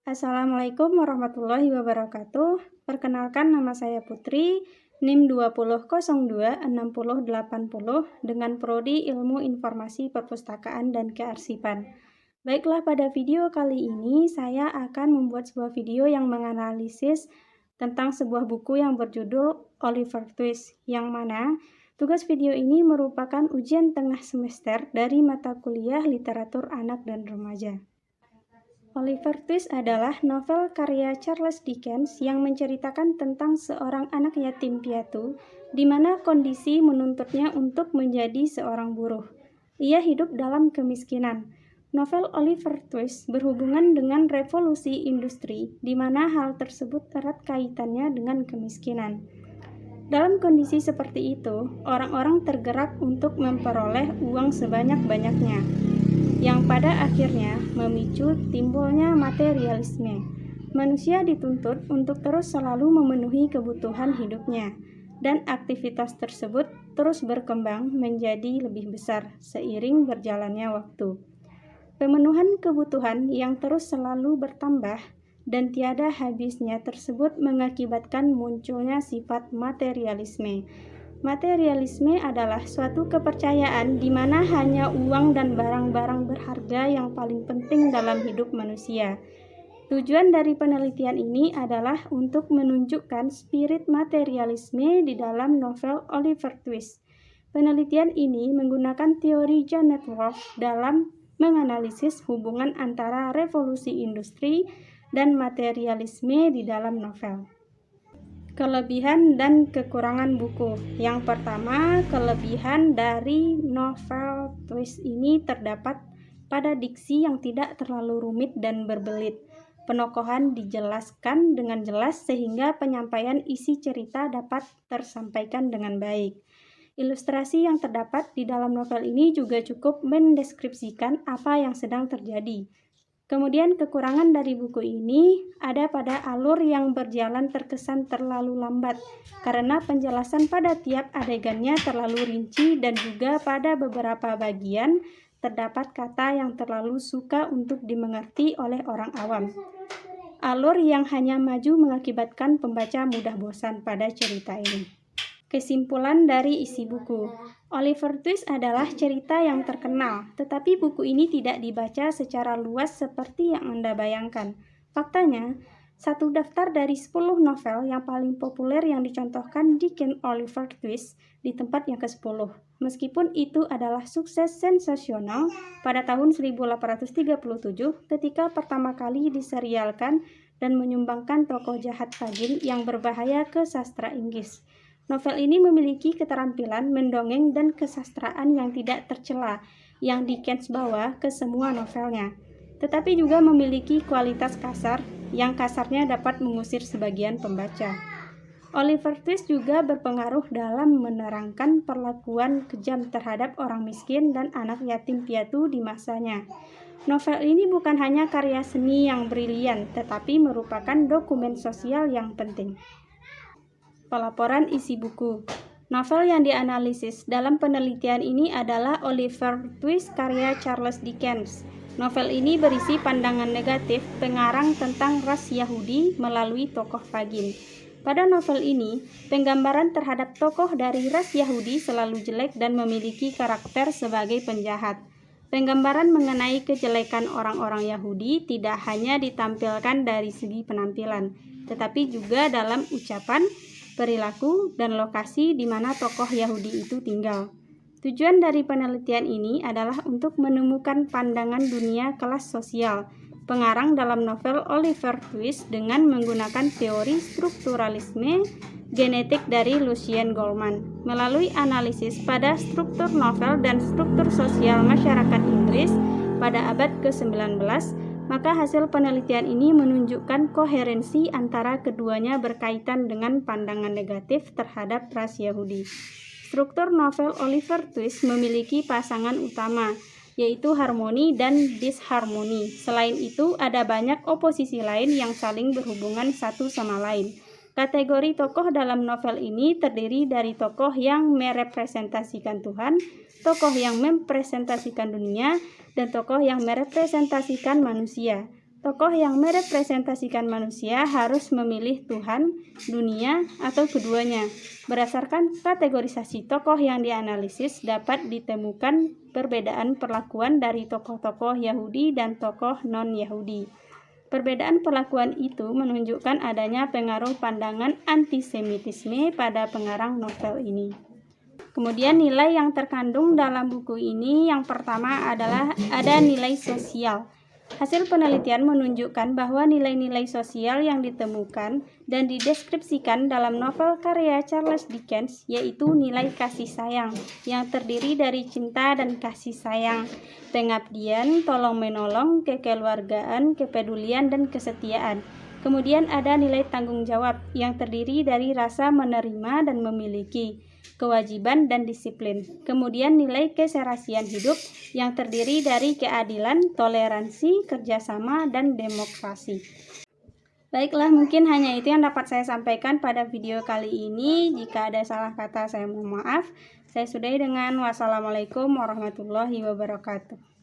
Assalamualaikum warahmatullahi wabarakatuh. Perkenalkan, nama saya Putri, NIM 20026080 dengan Prodi Ilmu Informasi Perpustakaan dan Kearsipan. Baiklah, pada video kali ini saya akan membuat sebuah video yang menganalisis tentang sebuah buku yang berjudul Oliver Twist, yang mana tugas video ini merupakan ujian tengah semester dari mata kuliah literatur anak dan remaja. Oliver Twist adalah novel karya Charles Dickens yang menceritakan tentang seorang anak yatim piatu di mana kondisi menuntutnya untuk menjadi seorang buruh. Ia hidup dalam kemiskinan. Novel Oliver Twist berhubungan dengan revolusi industri di mana hal tersebut erat kaitannya dengan kemiskinan. Dalam kondisi seperti itu, orang-orang tergerak untuk memperoleh uang sebanyak-banyaknya, yang pada akhirnya memicu timbulnya materialisme. Manusia dituntut untuk terus selalu memenuhi kebutuhan hidupnya, dan aktivitas tersebut terus berkembang menjadi lebih besar seiring berjalannya waktu. Pemenuhan kebutuhan yang terus selalu bertambah dan tiada habisnya tersebut mengakibatkan munculnya sifat materialisme. Materialisme adalah suatu kepercayaan di mana hanya uang dan barang-barang berharga yang paling penting dalam hidup manusia. Tujuan dari penelitian ini adalah untuk menunjukkan spirit materialisme di dalam novel Oliver Twist. Penelitian ini menggunakan teori Janet Wolff dalam menganalisis hubungan antara revolusi industri dan materialisme di dalam novel. Kelebihan dan kekurangan buku. Yang pertama, kelebihan dari novel Twist ini terdapat pada diksi yang tidak terlalu rumit dan berbelit. Penokohan dijelaskan dengan jelas sehingga penyampaian isi cerita dapat tersampaikan dengan baik. Ilustrasi yang terdapat di dalam novel ini juga cukup mendeskripsikan apa yang sedang terjadi. Kemudian kekurangan dari buku ini ada pada alur yang berjalan terkesan terlalu lambat karena penjelasan pada tiap adegannya terlalu rinci dan juga pada beberapa bagian terdapat kata yang terlalu suka untuk dimengerti oleh orang awam. Alur yang hanya maju mengakibatkan pembaca mudah bosan pada cerita ini. Kesimpulan dari isi buku. Oliver Twist adalah cerita yang terkenal, tetapi buku ini tidak dibaca secara luas seperti yang Anda bayangkan. Faktanya, satu daftar dari 10 novel yang paling populer yang dicontohkan Dickens Oliver Twist di tempat yang ke-10. Meskipun itu adalah sukses sensasional pada tahun 1837 ketika pertama kali diserialkan dan menyumbangkan tokoh jahat Fagin yang berbahaya ke sastra Inggris. Novel ini memiliki keterampilan mendongeng dan kesastraan yang tidak tercela yang Dickens bawa ke semua novelnya, tetapi juga memiliki kualitas kasar yang kasarnya dapat mengusir sebagian pembaca. Oliver Twist juga berpengaruh dalam menerangkan perlakuan kejam terhadap orang miskin dan anak yatim piatu di masanya. Novel ini bukan hanya karya seni yang brilian, tetapi merupakan dokumen sosial yang penting. Pelaporan isi buku. Novel yang dianalisis dalam penelitian ini adalah Oliver Twist karya Charles Dickens. Novel ini berisi pandangan negatif pengarang tentang ras Yahudi melalui tokoh Fagin. Pada novel ini, penggambaran terhadap tokoh dari ras Yahudi selalu jelek dan memiliki karakter sebagai penjahat. Penggambaran mengenai kejelekan orang-orang Yahudi tidak hanya ditampilkan dari segi penampilan, tetapi juga dalam ucapan, perilaku, dan lokasi di mana tokoh Yahudi itu tinggal. Tujuan dari penelitian ini adalah untuk menemukan pandangan dunia kelas sosial pengarang dalam novel Oliver Twist dengan menggunakan teori strukturalisme genetik dari Lucien Goldman. Melalui analisis pada struktur novel dan struktur sosial masyarakat Inggris pada abad ke-19, maka hasil penelitian ini menunjukkan koherensi antara keduanya berkaitan dengan pandangan negatif terhadap ras Yahudi. Struktur novel Oliver Twist memiliki pasangan utama, yaitu harmoni dan disharmoni. Selain itu, ada banyak oposisi lain yang saling berhubungan satu sama lain. Kategori tokoh dalam novel ini terdiri dari tokoh yang merepresentasikan Tuhan, tokoh yang merepresentasikan dunia, dan tokoh yang merepresentasikan manusia. tokoh yang merepresentasikan manusia harus memilih Tuhan, dunia, atau keduanya. Berdasarkan kategorisasi tokoh yang dianalisis, dapat ditemukan perbedaan perlakuan dari tokoh-tokoh Yahudi dan tokoh non-Yahudi. Perbedaan perlakuan itu menunjukkan adanya pengaruh pandangan antisemitisme pada pengarang novel ini. Kemudian nilai yang terkandung dalam buku ini yang pertama adalah ada nilai sosial. Hasil penelitian menunjukkan bahwa nilai-nilai sosial yang ditemukan dan dideskripsikan dalam novel karya Charles Dickens yaitu nilai kasih sayang yang terdiri dari cinta dan kasih sayang, pengabdian, tolong-menolong, kekeluargaan, kepedulian, dan kesetiaan. Kemudian ada nilai tanggung jawab yang terdiri dari rasa menerima dan memiliki, kewajiban dan disiplin. Kemudian nilai keserasian hidup yang terdiri dari keadilan, toleransi, kerjasama, dan demokrasi. Baiklah, mungkin hanya itu yang dapat saya sampaikan pada video kali ini. Jika ada salah kata, saya mohon maaf. Saya sudahi dengan wassalamualaikum warahmatullahi wabarakatuh.